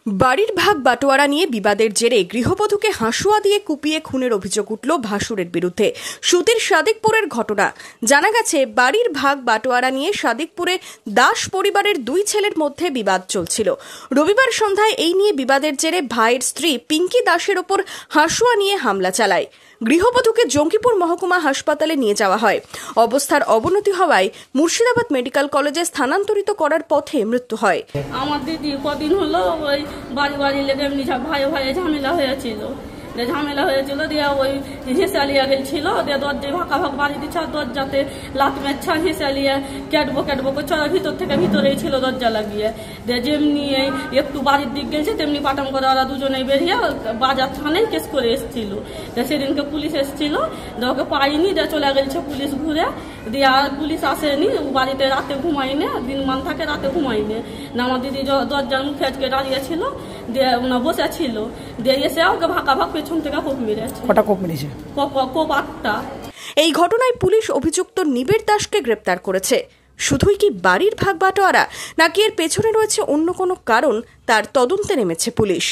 বাড়ির ভাগ বাটোয়ারা নিয়ে বিবাদের জেরে গৃহবধূকে হাঁসুয়া দিয়ে কুপিয়ে খুনের অভিযোগ উঠল ভাসুরের বিরুদ্ধে। সুতির সাদিকপুরের ঘটনা। জানা গেছে, বাড়ির ভাগ বাটোয়ারা নিয়ে সাদিকপুরে দাস পরিবারের দুই ছেলের মধ্যে বিবাদ চলছিল। রবিবার সন্ধ্যায় এই নিয়ে বিবাদের জেরে ভাইয়ের স্ত্রী পিঙ্কি দাসের ওপর হাঁসুয়া নিয়ে হামলা চালায়। গৃহবধূকে জঙ্গিপুর মহকুমা হাসপাতালে নিয়ে যাওয়া হয়। অবস্থার অবনতি হওয়ায় মুর্শিদাবাদ মেডিকেল কলেজে স্থানান্তরিত করার পথে মৃত্যু হয়। আমার দিদি কদিন হলো ওই বাড়ি লেগে এমনি ভাইয়ে ঝামেলা হয়েছিল দিয়ে ওই হেঁচালিয়া গেছিল, দিয়ে দরজায় ভাকা বাড়ি দিচ্ছে, দরজাতে লাত মেচ্ছা হেঁচালিয়া ক্যাটবো চড়ার ভিতরেই ছিল দরজা লাগিয়ে। দিয়ে যেমনি একটু বাড়ির দিক গেছে তেমনি পাটাম করে ওরা দুজনেই বেরিয়ে বাজার থানায় কেস করে এসেছিল। সেদিনকে পুলিশ এসেছিল, ওকে পাইনি, দিয়ে চলে গেছে পুলিশ ঘুরে, দিয়ে আর পুলিশ আসেনি। বাড়িতে রাতে ঘুমাইনি, দিনমান থাকে রাতে ঘুমাইনি না। আমার দিদি দরজার মুখে আজকে দাঁড়িয়েছিল, দিয়ে ওনা বসেছিল, দিয়ে এসে ওকে ভাকা পেছন থেকে কোপ মেরেছে। কটা কোপ মেরেছে? কোপ 8টা। এই ঘটনায় পুলিশ অভিযুক্ত নিবিড় দাসকে গ্রেপ্তার করেছে। শুধুই কি বাড়ির ভাগ বাটোয়ারা, নাকি এর পেছনে রয়েছে অন্য কোনো কারণ, তার তদন্তে নেমেছে পুলিশ।